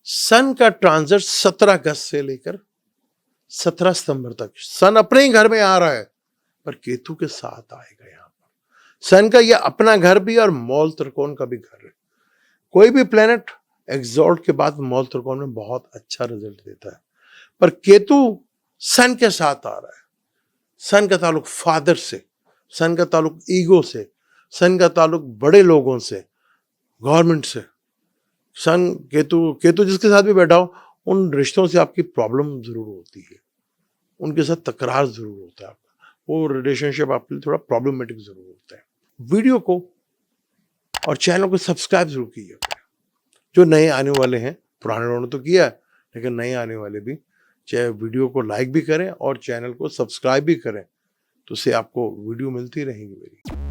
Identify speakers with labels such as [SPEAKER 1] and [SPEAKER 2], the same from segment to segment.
[SPEAKER 1] सन का ट्रांजिट 17 अगस्त से लेकर 17 सितंबर तक सन अपने ही घर में आ रहा है, पर केतु के साथ आएगा। यहां पर सन का यह अपना घर भी और मौल त्रिकोण का भी घर है। कोई भी प्लेनेट एग्जॉल्ट के बाद मौल त्रिकोण में बहुत अच्छा रिजल्ट देता है, पर केतु सन के साथ आ रहा है। सन का ताल्लुक फादर से, सन का ताल्लुक ईगो से, सन का ताल्लुक बड़े लोगों से, गवर्नमेंट से। सन केतु केतु जिसके साथ भी बैठा हो, उन रिश्तों से आपकी प्रॉब्लम जरूर होती है, उनके साथ तकरार जरूर होता है आपका, वो रिलेशनशिप आपके लिए थोड़ा प्रॉब्लमेटिक जरूर होता है। वीडियो को और चैनल को सब्सक्राइब जरूर कीजिए। जो नए आने वाले हैं, पुराने लोगों ने तो किया है, लेकिन नए आने वाले भी चाहे वीडियो को लाइक भी करें और चैनल को सब्सक्राइब भी करें, तो उससे आपको वीडियो मिलती रहेंगी मेरी।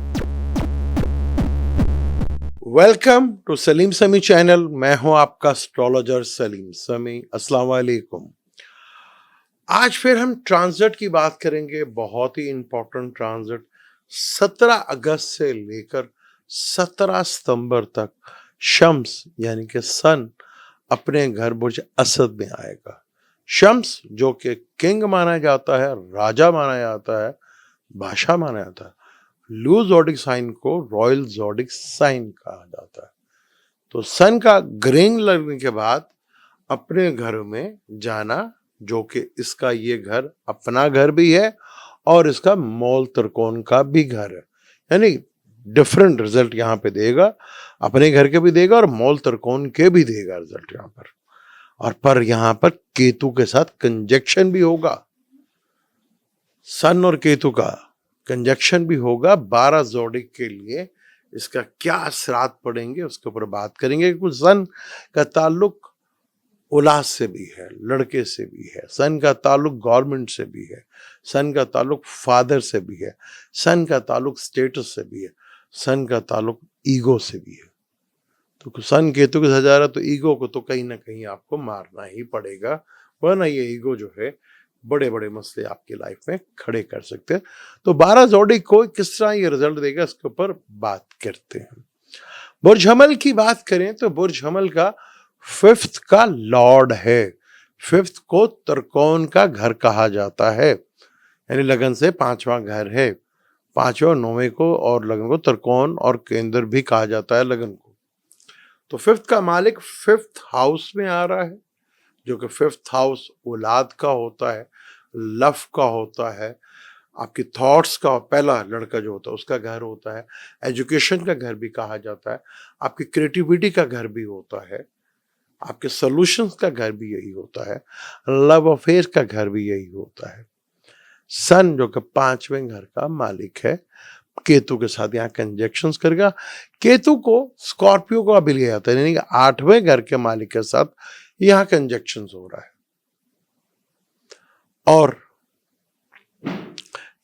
[SPEAKER 1] वेलकम टू सलीम समी चैनल। मैं हूं आपका एस्ट्रोलॉजर सलीम समी। अस्सलाम वालेकुम। आज फिर हम ट्रांजिट की बात करेंगे, बहुत ही इंपॉर्टेंट ट्रांजिट। 17 अगस्त से लेकर 17 सितंबर तक शम्स यानी कि सन अपने घर बुर्ज असद में आएगा। शम्स जो कि किंग माना जाता है, राजा माना जाता है, बादशाह माना जाता है। लूज ज़ोडिक साइन को रॉयल ज़ोडिक साइन कहा जाता है। तो सन का ग्रेन लगने के बाद अपने घर में जाना, जो कि इसका ये घर अपना घर भी है और इसका मौल त्रिकोण का भी घर है, यानी डिफरेंट रिजल्ट यहाँ पे देगा। अपने घर के भी देगा और मौल त्रिकोण के भी देगा रिजल्ट यहाँ पर। और पर यहाँ पर केतु के साथ कंजक्शन भी होगा, सन और केतु का कंजक्शन भी होगा। 12 जोडिक के लिए इसका क्या असरात पड़ेंगे उसके ऊपर बात करेंगे। कुछ सन का ताल्लुक औलाद से भी है, लड़के से भी है, सन का ताल्लुक गवर्नमेंट से भी है, सन का ताल्लुक फादर से भी है, सन का ताल्लुक स्टेटस से भी है, सन का ताल्लुक ईगो से भी है। तो सन केतु के साथ जा रहा, तो ईगो को तो कहीं ना कहीं आपको मारना ही पड़ेगा, वरना ये ईगो जो है बड़े बड़े मसले आपकी लाइफ में खड़े कर सकते हैं। तो 12 जोडिक को किस तरह ये रिजल्ट देगा इसके ऊपर बात करते हैं। बुर्ज हमल की बात करें तो बुर्ज हमल का 5th का लॉर्ड है। 5th को त्रिकोण का घर कहा जाता है, यानी लगन से 5वां घर है। 5वें और 9वें को और लगन को त्रिकोण और केंद्र भी कहा जाता है लगन को। तो 5th का मालिक 5th हाउस में आ रहा है, जो कि 5th हाउस औलाद का होता है, लव का होता है, आपकी थॉट्स का, पहला लड़का जो होता है उसका घर होता है, एजुकेशन का घर भी कहा जाता है, आपकी क्रिएटिविटी का घर भी होता है, आपके सॉल्यूशंस का घर भी यही होता है, लव अफेयर का घर भी यही होता है। सन जो कि 5वें घर का मालिक है, केतु के साथ यहाँ कंजक्शंस करेगा। केतु को स्कॉर्पियो को अभी लिया जाता है, यानी 8वें घर के मालिक के साथ यहाँ कंजक्शंस हो रहा है। और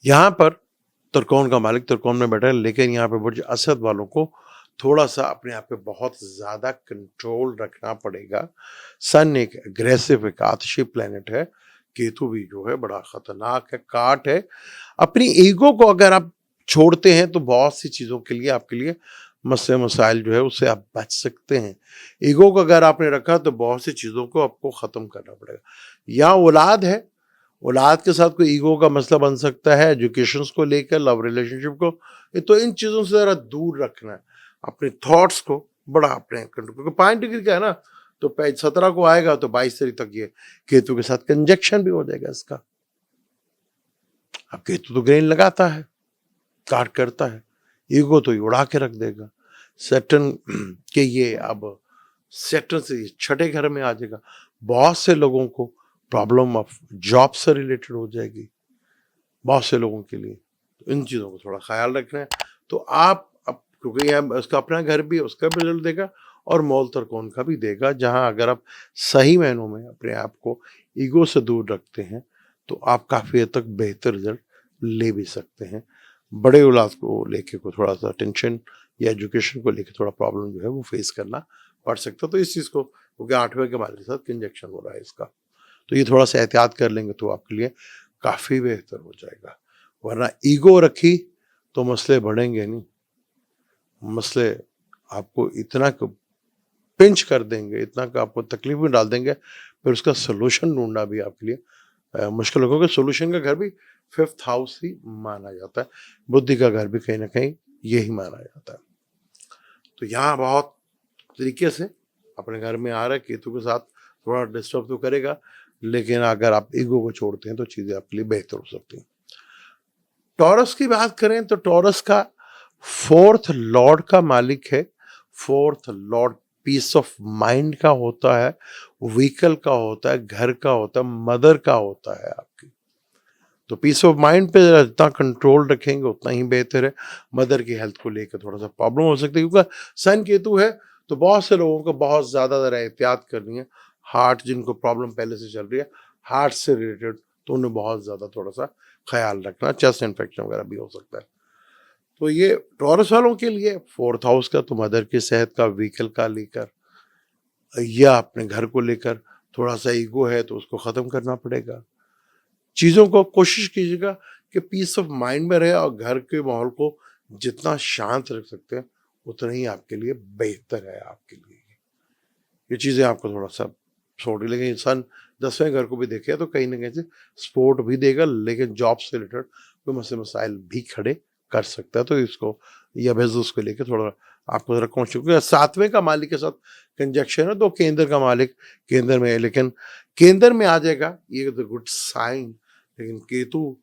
[SPEAKER 1] यहाँ पर त्रिकोण का मालिक त्रिकोण में बैठा है, लेकिन यहाँ पे बुर्ज असद वालों को थोड़ा सा अपने आप पे बहुत ज्यादा कंट्रोल रखना पड़ेगा। सन एक एग्रेसिव, एक आतिशी प्लेनेट है, केतु भी जो है बड़ा खतरनाक है, काट है। अपनी ईगो को अगर आप छोड़ते हैं तो बहुत सी चीजों के लिए आपके लिए मसले मसाइल जो है उससे आप बच सकते हैं। ईगो को अगर आपने रखा तो बहुत सी चीजों को आपको खत्म करना पड़ेगा। यहाँ औलाद है, औलाद के साथ कोई ईगो का मसला बन सकता है, एजुकेशन को लेकर, लव रिलेशनशिप को, तो इन चीजों से जरा दूर रखना है। अपने थॉट्स को बड़ा अपने कंट्रोल, क्योंकि 5 डिग्री का है ना, तो 17 को आएगा तो 22 तारीख तक ये केतु के साथ कंजक्शन भी हो जाएगा इसका। अब केतु तो ग्रेन लगाता है, काट करता है, ईगो तो उड़ा के रख देगा। सैटर्न के ये अब सैटर्न से 6ठे घर में आ जाएगा। बहुत से लोगों को प्रॉब्लम ऑफ जॉब से रिलेटेड हो जाएगी, बहुत से लोगों के लिए। तो इन चीज़ों को थोड़ा ख्याल रखना है। तो आप अब, क्योंकि यहाँ उसका अपना घर भी है, उसका भी रिजल्ट देगा और मौल त्रिकोण का भी देगा, जहाँ अगर आप सही मायनों में अपने आप को ईगो से दूर रखते हैं तो आप काफ़ी हद तक बेहतर रिजल्ट ले भी सकते हैं। बड़े औलाद को लेके को थोड़ा सा टेंशन या एजुकेशन को लेके थोड़ा प्रॉब्लम जो है वो फेस करना पड़ सकता है। तो इस चीज़ को, क्योंकि 8वें के मालिक के साथ कंजक्शन हो रहा है इसका, तो ये थोड़ा सा एहतियात कर लेंगे तो आपके लिए काफ़ी बेहतर हो जाएगा। वरना ईगो रखी तो मसले बढ़ेंगे नहीं, मसले आपको इतना पिंच कर देंगे, इतना कि आपको तकलीफ में डाल देंगे, फिर उसका सॉल्यूशन ढूँढना भी आपके लिए मुश्किल होगा, क्योंकि सॉल्यूशन का घर भी 5th हाउस ही माना जाता है। बुद्धि का घर भी कहीं न कहीं यही माना जाता है। तो यहाँ बहुत तरीके से अपने घर में आ रहा है, केतु के साथ थोड़ा डिस्टर्ब तो करेगा, लेकिन अगर आप ईगो को छोड़ते हैं तो चीज़ें आपके लिए बेहतर हो सकती हैं। टॉरस की बात करें तो टॉरस का 4th लॉर्ड का मालिक है। 4th Lord piece of mind का होता है, व्हीकल का होता है, घर का होता है, मदर का होता है आपकी। तो पीस ऑफ माइंड पे जितना कंट्रोल रखेंगे उतना ही बेहतर है। मदर की हेल्थ को लेकर थोड़ा-सा प्रॉब्लम हो सकती है, क्योंकि सन केतु है, तो बहुत से लोगों को बहुत ज़्यादा ज़रा एहतियात करनी है। हार्ट जिनको प्रॉब्लम पहले से चल रही है, हार्ट से रिलेटेड, तो उन्हें बहुत ज़्यादा थोड़ा-सा ख़्याल रखना, चेस्ट इन्फेक्शन वगैरह भी हो सकता है। तो ये टॉरस वालों के लिए 4th हाउस का तो मदर की सेहत का, व्हीकल का लेकर या अपने घर को लेकर थोड़ा-सा ईगो है तो उसको ख़त्म करना पड़ेगा। चीज़ों को कोशिश कीजिएगा कि पीस ऑफ माइंड में रहे और घर के माहौल को जितना शांत रख सकते हैं, उतना ही आपके लिए बेहतर है आपके लिए। ये चीज़ें आपको थोड़ा-सा छोटी लगेंगी। इंसान 10वें घर को भी देखे तो कहीं न कहीं से सपोर्ट भी देगा, लेकिन जॉब से रिलेटेड कोई मसले-मसाइल भी खड़े कर सकता है। तो इसको या बिज़नेस को लेके थोड़ा आपको ज़रा कॉन्शियस, क्योंकि 7वें का मालिक के साथ कंजंक्शन है, तो केंद्र का मालिक केंद्र में है, लेकिन केंद्र में आ जाएगा, ये तो गुड साइन। लेकिन केतु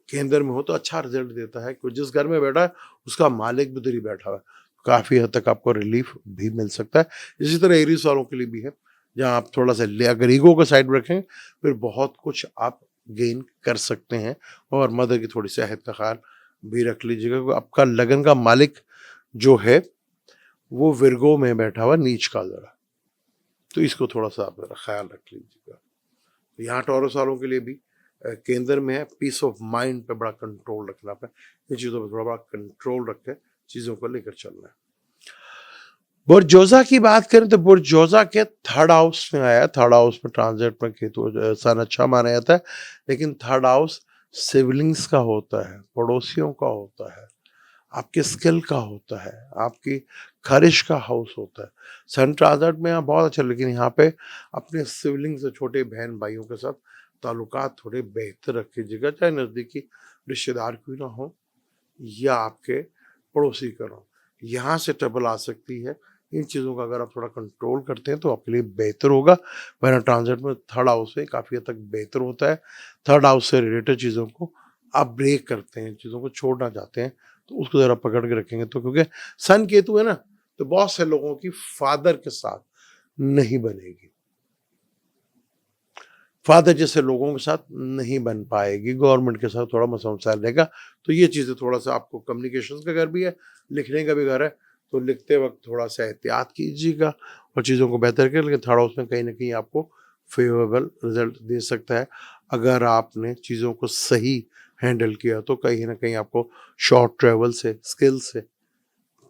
[SPEAKER 1] केंद्र में हो तो अच्छा रिजल्ट देता है, क्योंकि जिस घर में बैठा है उसका मालिक भी उधर ही बैठा हुआ है। काफ़ी हद तक आपको रिलीफ भी मिल सकता है। इसी तरह एरीज वालों के लिए भी है, जहाँ आप थोड़ा-सा अगर ईगो को साइड में रखें, फिर बहुत कुछ आप गेन कर सकते हैं। और मदर की थोड़ी सेहत का ख़्याल भी रख लीजिएगा, क्योंकि आपका लगन का मालिक जो है, वो विर्गो में बैठा हुआ नीच का ज़रा, तो इसको थोड़ा-सा आप ज़रा ख़्याल रख लीजिएगा। तो यहाँ टॉरस वालों के लिए भी केंद्र में है, पीस ऑफ माइंड पे बड़ा कंट्रोल रखना है, इन चीज़ों पे थोड़ा बड़ा कंट्रोल रख के चीज़ों को लेकर चलना है। बुर्जोज़ा की बात करें तो बुर्जोज़ा के 3rd हाउस में आया। 3rd हाउस में ट्रांजिट में केतु सन अच्छा माना जाता है, लेकिन 3rd हाउस सिबलिंग्स का होता है, पड़ोसियों का होता है, आपके स्किल का होता है, आपकी ख़ारिश का हाउस होता है। सन ट्रांजिट में यहाँ बहुत अच्छा, लेकिन यहाँ पे अपने सिबलिंग से, छोटे बहन-भाइयों के साथ ताल्लुकात थोड़े बेहतर रख लीजिएगा, चाहे नज़दीकी रिश्तेदार क्यों ना हो या आपके पड़ोसी का ना हो। यहाँ से ट्रबल आ सकती है। इन चीज़ों का अगर आप थोड़ा कंट्रोल करते हैं तो आपके लिए बेहतर होगा। वरना ट्रांजिट में 3rd हाउस में काफ़ी हद तक बेहतर होता है। 3rd हाउस से रिलेटेड चीज़ों को आप ब्रेक करते हैं, चीज़ों को छोड़ना चाहते हैं, तो उसको ज़रा पकड़ के रखेंगे तो, क्योंकि सन केतु है ना, तो बहुत से लोगों की फादर के साथ नहीं बनेगी। फादर जैसे लोगों के साथ नहीं बन पाएगी, गवर्नमेंट के साथ थोड़ा मसला रहेगा। तो ये चीज़ें थोड़ा-सा आपको, कम्युनिकेशंस का घर भी है, लिखने का भी घर है, तो लिखते वक़्त थोड़ा-सा एहतियात कीजिएगा और चीज़ों को बेहतर करें। लेकिन 3rd हाउस में कहीं न कहीं आपको फ़ेवरेबल रिज़ल्ट दे सकता है। अगर आपने चीज़ों को सही हैंडल किया तो कहीं न कहीं आपको शॉर्ट ट्रैवल से, स्किल से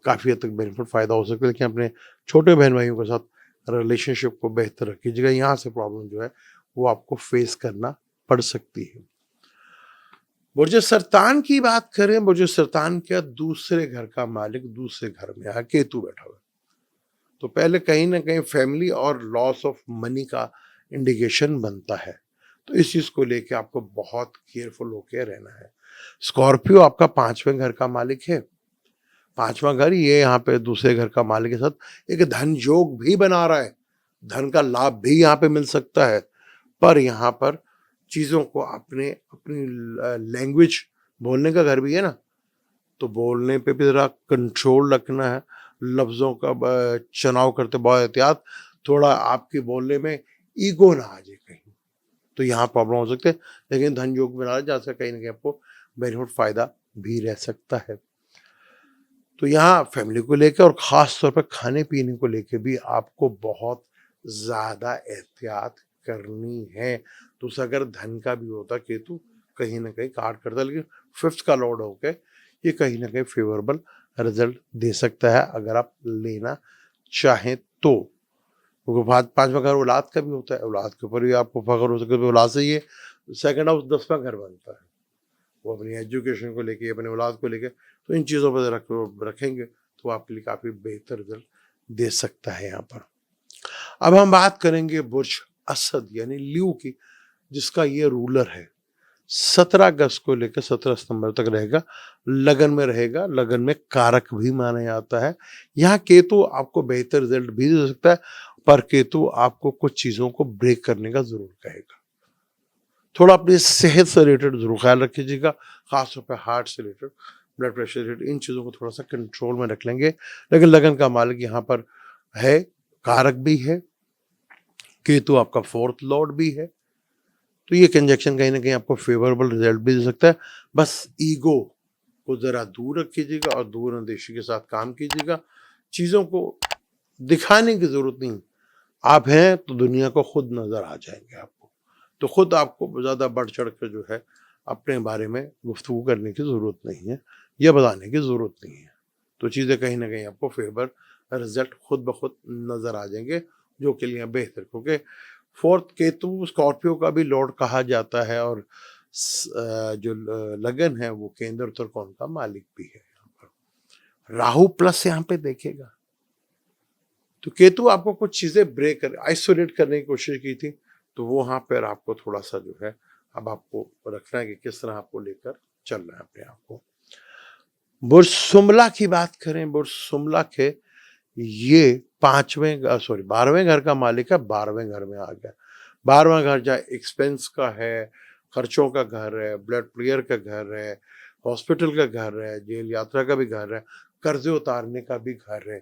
[SPEAKER 1] काफ़ी हद तक बेनिफिट फ़ायदा हो सकता है। लेकिन अपने छोटे बहन-भाइयों के साथ रिलेशनशिप को बेहतर रखिएगा। यहाँ से प्रॉब्लम जो है वो आपको फेस करना पड़ सकती है। बुर्ज सरतान की बात करें, बुर्ज सरतान का दूसरे घर का मालिक दूसरे घर में है, केतु बैठा हुआ है। तो पहले कहीं न कहीं फैमिली और लॉस ऑफ मनी का इंडिकेशन बनता है। तो इस चीज़ को लेके आपको बहुत केयरफुल होके रहना है। स्कॉर्पियो आपका 5वें घर का मालिक है। 5वां घर ये यहाँ पे दूसरे घर का मालिक के साथ एक धन योग भी बना रहा है। धन का लाभ भी यहाँ पे मिल सकता है। पर यहाँ पर चीज़ों को अपने अपनी लैंग्वेज, बोलने का घर भी है ना, तो बोलने पे भी ज़रा कंट्रोल रखना है। लफ्ज़ों का चुनाव करते बहुत एहतियात, थोड़ा आपके बोलने में ईगो ना आ जाए कहीं, तो यहाँ प्रॉब्लम हो सकती है। लेकिन धन योग बना है, जहाँ से कहीं न कहीं आपको बेनिफिट फ़ायदा भी रह सकता है। तो यहाँ फैमिली को लेके और ख़ास तौर पे खाने-पीने को लेके भी आपको बहुत ज़्यादा एहतियात करनी है। दूसरा अगर धन का भी होता केतु, कहीं न कहीं कार्ड करता है, लेकिन 5th का लॉर्ड होके ये कहीं न कहीं फ़ेवरेबल रिज़ल्ट दे सकता है अगर आप लेना चाहें तो। क्योंकि 5वां घर औलाद का भी होता है, औलाद के ऊपर भी आपको फ़ख्र हो सकता है, औलाद से ये 2nd हाउस 10वां घर बनता है। वो अपनी एजुकेशन को लेके, अपने औलाद को लेके, तो इन चीज़ों पर रखेंगे तो आपके लिए काफ़ी बेहतर रिज़ल्ट दे सकता है यहाँ पर। अब हम बात करेंगे बुर्ज असद यानी ल्यू की, जिसका ये रूलर है। 17 अगस्त को लेकर 17 सितंबर तक रहेगा, लगन में रहेगा, लगन में कारक भी माना जाता है। यहाँ केतु आपको बेहतर रिजल्ट भी दे सकता है, पर केतु आपको कुछ चीजों को ब्रेक करने का जरूर कहेगा। थोड़ा अपनी सेहत से रिलेटेड जरूर ख्याल रखिएगा, खासतौर पर हार्ट से रिलेटेड, ब्लड प्रेशर से रिलेटेड, इन चीज़ों को थोड़ा सा कंट्रोल में रख लेंगे। लेकिन लगन का मालिक यहाँ पर है, कारक भी है, केतु आपका 4th लॉर्ड भी है, तो ये कंजक्शन कहीं ना कहीं आपको फेवरेबल रिजल्ट भी दे सकता है। बस ईगो को जरा दूर रखिएगा और दूरंदेशी के साथ काम कीजिएगा। चीज़ों को दिखाने की जरूरत नहीं, आप हैं तो दुनिया को खुद नजर आ जाएंगे आपको, तो खुद आपको ज़्यादा बढ़ चढ़ कर जो है अपने बारे में गुफ्तगू करने की ज़रूरत नहीं है या बताने की ज़रूरत नहीं है। तो चीज़ें कहीं ना कहीं आपको फेवर रिजल्ट खुद ब खुद नज़र आ जाएंगे, जो के लिए बेहतर, क्योंकि 4th केतु स्कॉर्पियो का भी लॉर्ड कहा जाता है और जो लगन है वो केंद्र त्रिकोण का मालिक भी है। यहाँ पर राहु प्लस यहाँ पे देखेगा, तो केतु आपको कुछ चीजें ब्रेक कर आइसोलेट करने की कोशिश की थी, तो वो वहां पर आपको थोड़ा सा जो है अब आपको रखना है कि किस तरह आपको लेकर चल रहा है अपने आप को। बुर्ज सुमला की बात करें, बुर्ज सुमला के ये 12वें घर का मालिक है, 12वें घर में आ गया। 12वां घर चाहे एक्सपेंस का है, खर्चों का घर है, ब्लड प्रेशर का घर है, हॉस्पिटल का घर है, जेल यात्रा का भी घर है, कर्जे उतारने का भी घर है।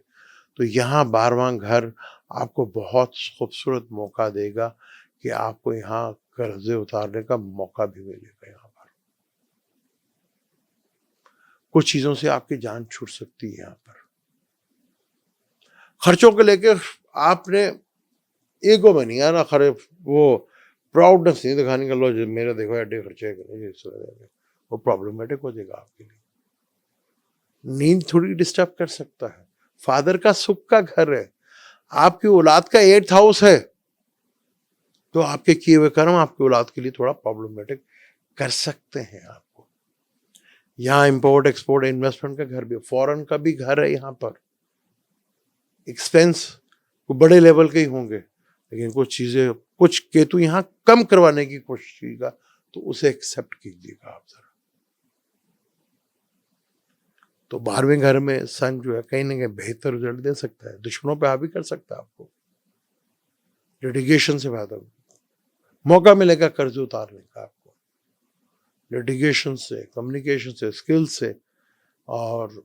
[SPEAKER 1] तो यहाँ 12वां घर आपको बहुत खूबसूरत मौका देगा कि आपको यहाँ कर्जे उतारने का मौका भी मिलेगा। यहाँ पर कुछ चीजों से आपकी जान छूट सकती है। यहाँ पर खर्चों को लेकर आपने ईगो में नहीं आना, खरे वो प्राउडनेस नहीं दिखाने का, लो मेरे देखो एडे खर्चे करेंगे, वो प्रॉब्लमेटिक हो जाएगा आपके लिए। नींद थोड़ी डिस्टर्ब कर सकता है। फादर का सुख का घर है, आपकी औलाद का 8th हाउस है, तो आपके किए हुए कर्म आपकी औलाद के लिए थोड़ा प्रॉब्लमेटिक कर सकते हैं आपको। यहाँ इंपोर्ट एक्सपोर्ट इन्वेस्टमेंट का घर भी, फॉरेन का भी घर है। यहाँ पर एक्सपेंस बड़े लेवल के ही होंगे, लेकिन कुछ चीजें, कुछ केतु यहाँ कम करवाने की कोशिश कीजिएगा, तो उसे एक्सेप्ट कीजिएगा आप जरा। तो 12वें घर में सन जो है कहीं ना कहीं बेहतर रिजल्ट दे सकता है, दुश्मनों पे हावी कर सकता है आपको, लिटिगेशन से बेहतर मौका मिलेगा कर्ज उतारने का आपको, लिटिगेशन से, कम्युनिकेशन से, स्किल से और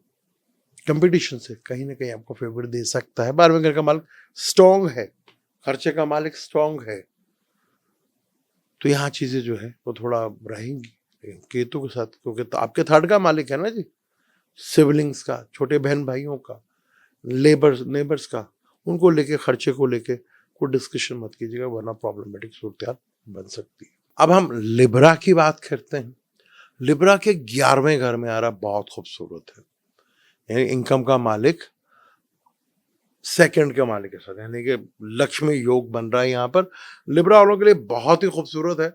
[SPEAKER 1] कंपटीशन से कहीं ना कहीं आपको फेवर दे सकता है। 12वें घर का मालिक स्ट्रॉन्ग है, खर्चे का मालिक स्ट्रॉन्ग है, तो यहाँ चीजें जो है वो थोड़ा रहेंगी केतु के साथ, क्योंकि तो आपके 3rd का मालिक है ना जी, सिबलिंग्स का, छोटे बहन भाइयों का, नेबर्स का, उनको लेके, खर्चे को लेके कोई डिस्कशन मत कीजिएगा, वरना प्रॉब्लमेटिक सूरत बन सकती है। अब हम लिब्रा की बात करते हैं। लिब्रा के 11वें घर में आ रहा, बहुत खूबसूरत है, यानी इनकम का मालिक 2nd के मालिक के साथ, यानी कि लक्ष्मी योग बन रहा है यहाँ पर। लिब्रा वालों के लिए बहुत ही खूबसूरत है,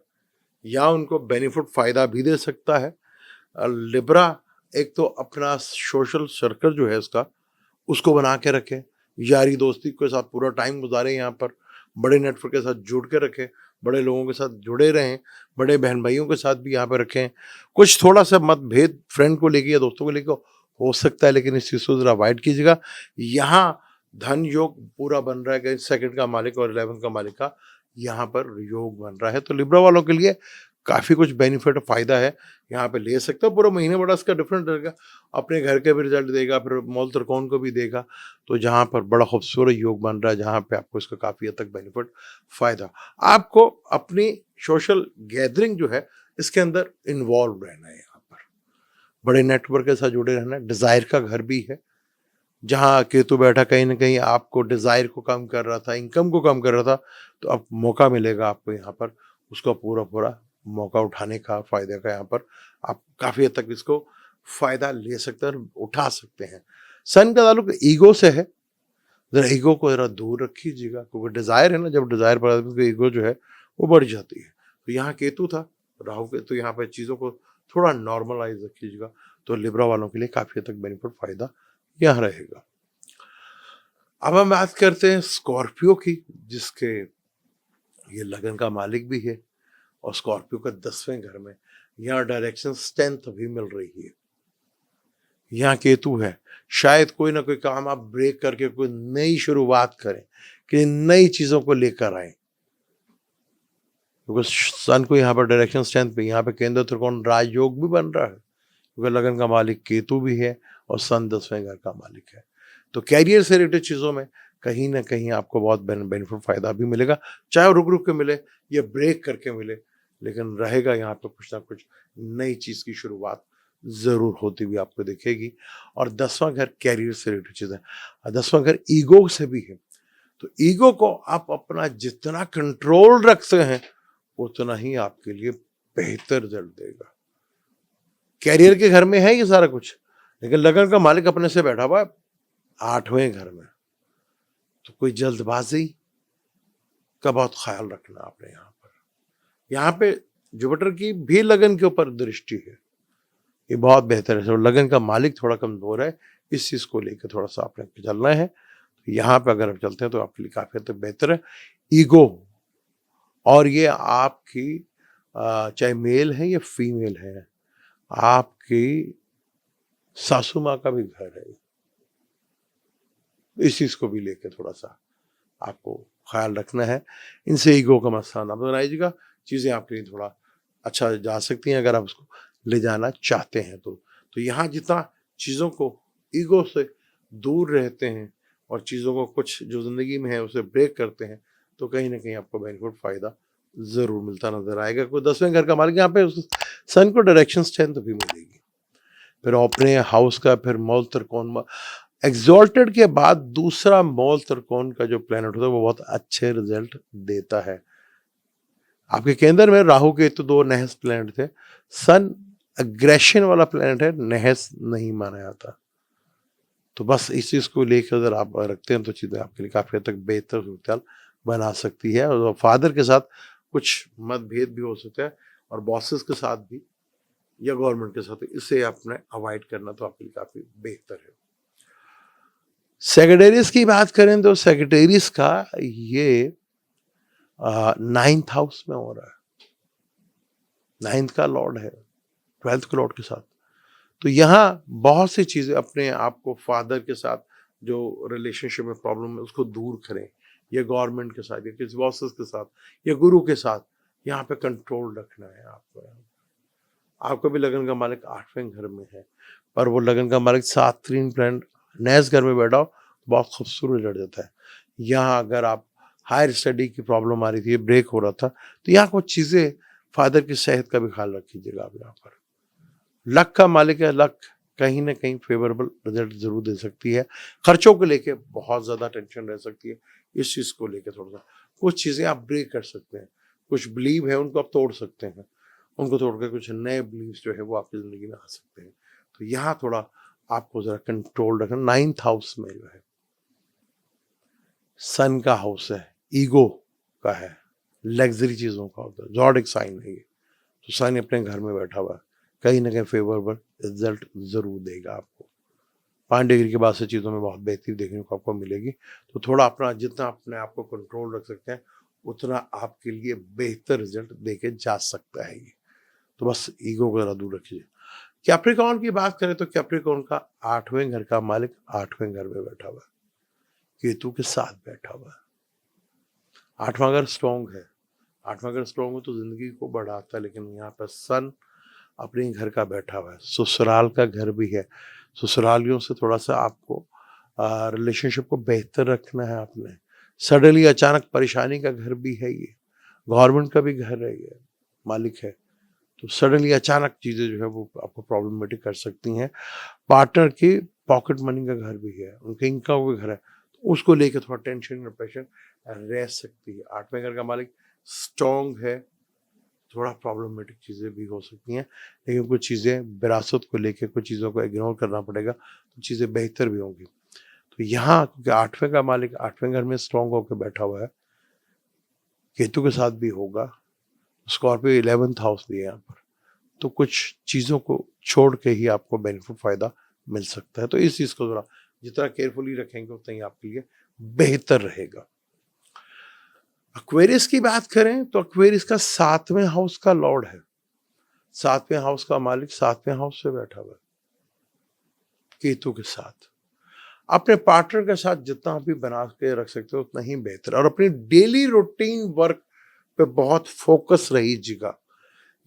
[SPEAKER 1] या उनको बेनिफिट फायदा भी दे सकता है। लिब्रा एक तो अपना सोशल सर्कल जो है उसका, उसको बना के रखे, यारी दोस्ती के साथ पूरा टाइम गुजारे, यहाँ पर बड़े नेटवर्क के साथ जुड़ के रखें, बड़े लोगों के साथ जुड़े रहें, बड़े बहन भाइयों के साथ भी यहाँ पर रखें। कुछ थोड़ा सा मतभेद फ्रेंड को लेके या दोस्तों को लेकर हो सकता है, लेकिन इस चीज़ को जरा अवॉइड कीजिएगा। यहाँ धन योग पूरा बन रहा है, 2nd का मालिक और 11th का मालिक का यहाँ पर योग बन रहा है, तो लिब्रा वालों के लिए काफ़ी कुछ बेनिफिट फायदा है, यहाँ पे ले सकते हो। पूरा महीने बड़ा इसका डिफरेंट रहेगा, अपने घर के भी रिजल्ट देगा, फिर मूल त्रिकोण को भी देगा, तो जहाँ पर बड़ा खूबसूरत योग बन रहा है, जहाँ पे आपको इसका काफ़ी हद तक बेनिफिट फायदा। आपको अपनी सोशल गैदरिंग जो है इसके अंदर इन्वॉल्व रहना है, यहाँ पर बड़े नेटवर्क के साथ जुड़े रहना है। डिज़ायर का घर भी है, जहाँ केतु बैठा कहीं ना कहीं आपको डिज़ायर को कम कर रहा था, इनकम को कम कर रहा था, तो अब मौका मिलेगा आपको यहाँ पर उसका पूरा मौका उठाने का, फायदे का। यहाँ पर आप काफ़ी हद तक इसको फायदा ले सकते हैं और उठा सकते हैं। सन का ताल्लुक ईगो से है, जरा ईगो को जरा दूर रखिएगा, क्योंकि डिज़ायर है ना, जब डिज़ायर पर आदमी को ईगो जो है वो बढ़ जाती है। तो यहाँ केतु था, राहु के, तो यहाँ पर चीज़ों को थोड़ा नॉर्मलाइज रखिएगा, तो लिब्रा वालों के लिए काफ़ी हद तक बेनिफिट फायदा यहाँ रहेगा। अब हम बात करते हैं स्कॉर्पियो की, जिसके ये लगन का मालिक भी है और स्कॉर्पियो का 10वें घर में यहाँ डायरेक्शन 10th भी मिल रही है। यहाँ केतु है, शायद कोई ना कोई काम आप ब्रेक करके कोई नई शुरुआत करें, कि नई चीजों को लेकर आए, क्योंकि सन को यहाँ पर डायरेक्शन 10th पे, यहाँ पे केंद्र त्रिकोण राजयोग भी बन रहा है, क्योंकि लगन का मालिक केतु भी है और सन 10वें घर का मालिक है। तो कैरियर से रिलेटेड चीजों में कहीं ना कहीं आपको बहुत बेनिफिट फायदा भी मिलेगा, चाहे रुक रुक के मिले या ब्रेक करके मिले, लेकिन रहेगा यहाँ पे कुछ ना कुछ नई चीज की शुरुआत जरूर होती हुई आपको दिखेगी। और 10वां घर कैरियर से रिलेटेड चीज है, और 10वां घर ईगो से भी है। तो ईगो को आप अपना जितना कंट्रोल रखते हैं उतना ही आपके लिए बेहतर रिजल्ट देगा। कैरियर के घर में है ये सारा कुछ, लेकिन लगन का मालिक अपने से बैठा हुआ है 8वें घर में, तो कोई जल्दबाजी का बहुत ख्याल रखना आपने। यहाँ पे जुपिटर की भी लगन के ऊपर दृष्टि है, ये बहुत बेहतर है। तो लगन का मालिक थोड़ा कमजोर है, इस चीज को लेकर थोड़ा सा आपने चलना है। तो यहाँ पे अगर आप चलते हैं तो आपके लिए काफी हद तक बेहतर है। ईगो, और ये आपकी चाहे मेल है या फीमेल है, आपकी सासू माँ का भी घर है, इस चीज को भी लेके थोड़ा सा आपको ख्याल रखना है। इनसे ईगो का मसला ना बनाइएगा, चीजें आपके लिए थोड़ा अच्छा जा सकती हैं अगर आप उसको ले जाना चाहते हैं तो यहाँ जितना चीजों को ईगो से दूर रहते हैं और चीजों को कुछ जो जिंदगी में है उसे ब्रेक करते हैं, तो कहीं ना कहीं आपको बेनिफिट फायदा जरूर मिलता नजर आएगा। कोई 10वें घर का मालिक यहाँ पे सन को डायरेक्शन 10th भी मिलेगी। फिर अपने हाउस का फिर मूल त्रिकोण एग्जॉल्टेड के बाद दूसरा मूल त्रिकोण का जो प्लेनेट होता है वो बहुत अच्छे रिजल्ट देता है। आपके केंद्र में राहु केतु 2 नहस प्लेनेट थे। सन अग्रेशन वाला प्लेनेट है, नहस नहीं माना जाता। तो बस इस चीज को लेकर अगर आप रखते हैं तो चीजें आपके लिए काफी हद तक बेहतर सूरत बना सकती है। और फादर के साथ कुछ मतभेद भी हो सकता है, और बॉसेस के साथ भी या गवर्नमेंट के साथ, इसे आपने अवॉइड करना तो आपके लिए काफी बेहतर है। सेक्रेटेरियस की बात करें तो सेक्रेटेरियस का ये 9th हाउस में हो रहा है, 9th का लॉर्ड है 12th के लॉर्ड के साथ। तो यहाँ बहुत सी चीजें अपने आप को फादर के साथ जो रिलेशनशिप में प्रॉब्लम है उसको दूर करें, या गवर्नमेंट के साथ या किसी बॉसेस के साथ या गुरु के साथ यहाँ पे कंट्रोल रखना है आपको। आपका भी लगन का मालिक 8वें घर में है, पर वो लगन का मालिक 7 प्लैनेट नैस घर में बैठा हो बहुत खूबसूरत लड़ जाता है। यहाँ अगर आप हायर स्टडी की प्रॉब्लम आ रही थी, ब्रेक हो रहा था, तो यहाँ कुछ चीजें फादर की सेहत का भी ख्याल रखिएगा आप। यहाँ पर लक का मालिक है, लक कहीं ना कहीं फेवरेबल रिजल्ट जरूर दे सकती है। खर्चों को लेके बहुत ज्यादा टेंशन रह सकती है, इस चीज को लेके थोड़ा सा कुछ चीजें आप ब्रेक कर सकते हैं। कुछ बिलीव है उनको आप तोड़ सकते हैं, उनको तोड़कर कुछ नए बिलीव्स जो है वो आपकी जिंदगी में आ सकते हैं। तो यहाँ थोड़ा आपको जरा कंट्रोल रखना। 9th हाउस में जो है सन का हाउस है, ईगो का है, लग्जरी चीजों का होता है, जॉडिक साइन है ये। तो सन अपने घर में बैठा हुआ है, कहीं ना कहीं फेवरेबल रिजल्ट जरूर देगा आपको। 5 डिग्री के बाद से चीज़ों में बहुत बेहतरी देखने को आपको मिलेगी। तो थोड़ा अपना जितना अपने आप को कंट्रोल रख सकते हैं उतना आपके लिए बेहतर रिजल्ट देके जा सकता है ये। तो बस ईगो को जरा दूर रखिए। कैप्रिकॉर्न की बात करें तो कैप्रिकॉर्न का 8वें घर का मालिक 8वें घर में बैठा हुआ है, केतु के साथ बैठा हुआ है। 8वां घर स्ट्रॉन्ग है, 8वां घर स्ट्रॉन्ग हो तो जिंदगी को बढ़ाता है, लेकिन यहाँ पर सन अपने घर का बैठा हुआ है, ससुराल का घर भी है। ससुरालियों से थोड़ा सा आपको रिलेशनशिप को बेहतर रखना है आपने। सडनली अचानक परेशानी का घर भी है ये, गवर्नमेंट का भी घर है ये, मालिक है। तो सडनली अचानक चीजें जो है वो आपको प्रॉब्लमेटिक कर सकती हैं। पार्टनर की पॉकेट मनी का घर भी है, उनके इनकम का घर है, तो उसको लेकर थोड़ा टेंशन और प्रेशर रह सकती है। 8वें घर का मालिक स्ट्रॉन्ग है, थोड़ा प्रॉब्लमेटिक चीज़ें भी हो सकती हैं, लेकिन कुछ चीज़ें विरासत को लेके कुछ चीज़ों को इग्नोर करना पड़ेगा, तो चीज़ें बेहतर भी होंगी। तो यहाँ क्योंकि 8वें का मालिक 8वें घर में स्ट्रॉन्ग होकर बैठा हुआ है, केतु के साथ भी होगा, स्कॉर्पियो 11th हाउस भी है यहाँ पर, तो कुछ चीज़ों को छोड़ के ही आपको बेनिफिट फायदा मिल सकता है। तो इस चीज़ को थोड़ा जितना केयरफुली रखेंगे उतना ही आपके लिए बेहतर रहेगा। एक्वेरियस की बात करें तो एक्वेरियस का 7वें हाउस का लॉर्ड है, 7वें हाउस का मालिक 7वें हाउस से बैठा हुआ है केतु के साथ। अपने पार्टनर के साथ जितना भी बना के रख सकते हो उतना ही बेहतर, और अपनी डेली रूटीन वर्क पे बहुत फोकस रहिएगा।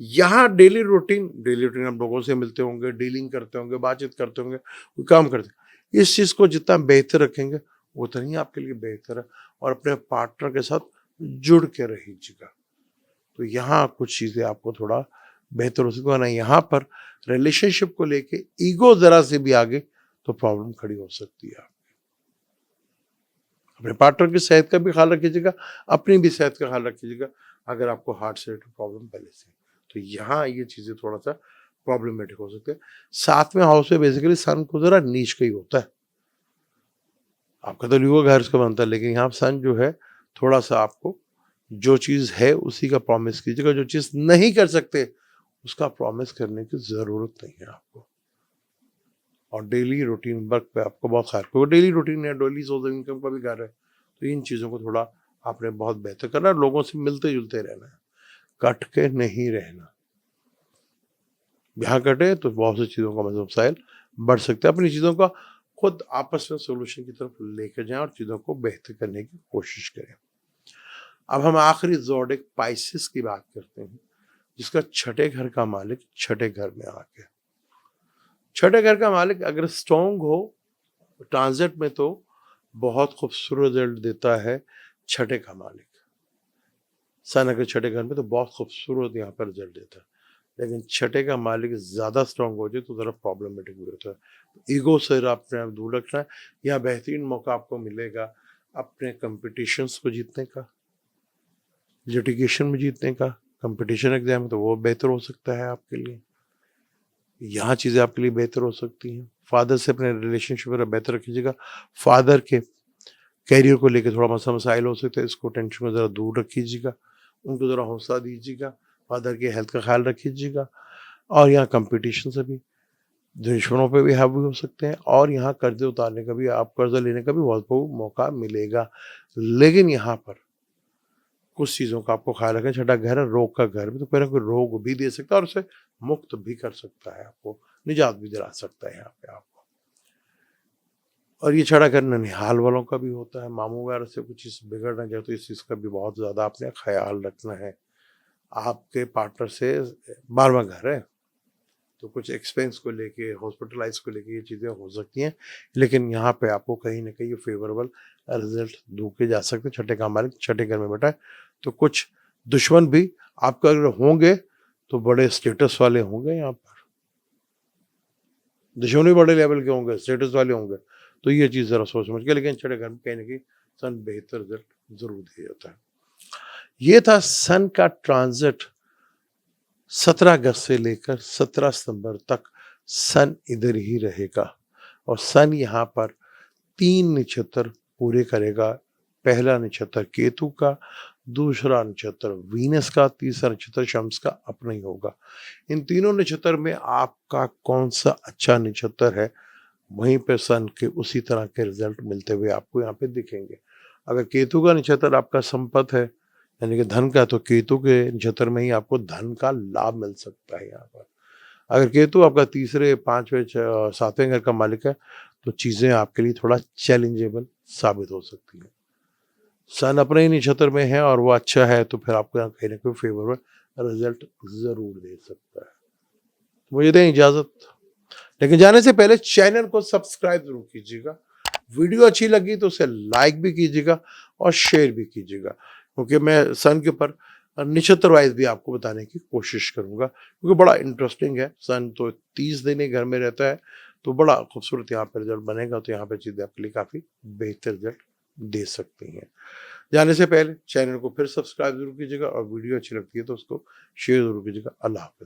[SPEAKER 1] यहाँ डेली रूटीन आप लोगों से मिलते होंगे, डीलिंग करते होंगे, बातचीत करते होंगे, कोई काम करते होंगे। इस चीज को जितना बेहतर रखेंगे उतना ही आपके लिए बेहतर है, और अपने पार्टनर के साथ जुड़ के रहिएगा। तो यहाँ कुछ चीजें आपको थोड़ा बेहतर हो सकती है, ना यहाँ पर रिलेशनशिप को लेके ईगो जरा से भी आगे तो प्रॉब्लम खड़ी हो सकती है। अपने पार्टनर की सेहत का भी ख्याल रखिएगा, अपनी भी सेहत का ख्याल रखिएगा। अगर आपको हार्ट से रिलेटेड प्रॉब्लम पहले से तो यहाँ ये चीजें थोड़ा सा प्रॉब्लमेटिक हो सकते हैं। 7वें हाउस में बेसिकली सन को जरा नीच का ही होता है, आपका तो लियो घर का बनता है, लेकिन यहाँ सन जो है थोड़ा सा आपको जो चीज है उसी का प्रॉमिस कीजिएगा, जो चीज नहीं कर सकते उसका प्रॉमिस करने की जरूरत नहीं है आपको। और डेली रूटीन वर्क पे आपको बहुत ख्याल, क्योंकि डेली रूटीन है, डेली सोर्स ऑफ इनकम का भी घर है, तो इन चीज़ों को थोड़ा आपने बहुत बेहतर करना है। लोगों से मिलते जुलते रहना है, कट के नहीं रहना। यहाँ कटे तो बहुत सी चीज़ों का मसाइल बढ़ सकते हैं। अपनी चीज़ों का खुद आपस में सोल्यूशन की तरफ लेकर जाएं और चीज़ों को बेहतर करने की कोशिश करें। अब हम आखिरी ज़ोडिक पाइसेस की बात करते हैं, जिसका छठे घर का मालिक छठे घर में आके, छठे घर का मालिक अगर स्ट्रॉन्ग हो ट्रांजिट में तो बहुत खूबसूरत रिजल्ट देता है। छठे का मालिक सन अगर छठे घर में तो बहुत खूबसूरत यहाँ पर रिजल्ट देता है, लेकिन छठे का मालिक ज़्यादा स्ट्रॉन्ग हो जाए तो ज़रा प्रॉब्लमेटिक भी होता है। ईगो से अपने आप दूर रखना है। यहाँ बेहतरीन मौका आपको मिलेगा अपने कंपटीशंस को जीतने का, लिटिगेशन में जीतने का। कंपटीशन एग्जाम तो वो बेहतर हो सकता है आपके लिए, यहाँ चीज़ें आपके लिए बेहतर हो सकती हैं। फादर से अपने रिलेशनशिप वगैरह बेहतर रखिएगा। फादर के कैरियर को लेकर थोड़ा मसाइल हो सकते हैं, इसको टेंशन को ज़रा दूर रखिएगा, उनको ज़रा हौसला दीजिएगा, फादर की हेल्थ का ख्याल रखिएगा। और यहाँ कंपटीशन से भी दुश्मनों पे भी हावी हो सकते हैं, और यहाँ कर्जे उतारने का भी, आप कर्जा लेने का भी बहुत मौका मिलेगा। लेकिन यहाँ पर कुछ चीज़ों का आपको ख्याल रखें। छठा घर है, रोग का घर भी, तो कोई ना कोई रोग भी दे सकता है और उसे मुक्त भी कर सकता है, आपको निजात भी दिला सकता है यहाँ पे आपको। और ये छठा घर ननिहाल वालों का भी होता है, मामू वगैरह से कुछ चीज़ बिगड़ ना जाए तो इस चीज़ का भी बहुत ज़्यादा आपने ख्याल रखना है। आपके पार्टनर से 12वां घर है, तो कुछ एक्सपेंस को लेके, हॉस्पिटलाइज को लेके ये चीज़ें हो सकती हैं, लेकिन यहाँ पे आपको कहीं ना कहीं फेवरेबल रिजल्ट दूके जा सकते हैं। छठे का मालिक छठे घर में बैठा है, तो कुछ दुश्मन भी आपका अगर होंगे तो बड़े स्टेटस वाले होंगे। यहाँ पर दुश्मन भी बड़े लेवल के होंगे, स्टेटस वाले होंगे, तो ये चीज़ ज़रा सोच समझ के। लेकिन छठे घर में कहीं ना कहीं सन बेहतर रिजल्ट जरूर दे जाता है। ये था सन का ट्रांजिट 17 अगस्त से लेकर 17 सितंबर तक सन इधर ही रहेगा, और सन यहाँ पर 3 नक्षत्र पूरे करेगा। पहला नक्षत्र केतु का, दूसरा नक्षत्र वीनस का, तीसरा नक्षत्र शम्स का अपना ही होगा। इन तीनों नक्षत्र में आपका कौन सा अच्छा नक्षत्र है, वहीं पे सन के उसी तरह के रिजल्ट मिलते हुए आपको यहाँ पे दिखेंगे। अगर केतु का नक्षत्र आपका संपत है यानी कि धन का, तो केतु के नक्षत्र में ही आपको धन का लाभ मिल सकता है यहाँ पर। अगर केतु आपका तीसरे, पांचवें, सातवें घर का मालिक है तो चीजें आपके लिए थोड़ा चैलेंजेबल साबित हो सकती हैं। सन अपने ही नक्षत्र में है और वो अच्छा है, तो फिर आपको यहाँ कहीं ना कहीं फेवरेबल रिजल्ट जरूर दे सकता है। मुझे दें इजाजत, लेकिन जाने से पहले चैनल को सब्सक्राइब जरूर कीजिएगा। वीडियो अच्छी लगी तो उसे लाइक भी कीजिएगा और शेयर भी कीजिएगा, क्योंकि मैं सन के ऊपर नक्षत्र वाइज भी आपको बताने की कोशिश करूंगा, क्योंकि बड़ा इंटरेस्टिंग है। सन तो 30 दिन ही घर में रहता है, तो बड़ा खूबसूरत यहाँ पर रिजल्ट बनेगा। तो यहाँ पर चीज़ें आपके लिए काफ़ी बेहतर रिजल्ट दे सकती हैं। जाने से पहले चैनल को फिर सब्सक्राइब जरूर कीजिएगा, और वीडियो अच्छी लगती है तो उसको शेयर जरूर कीजिएगा। अल्लाह हाफ़िज़।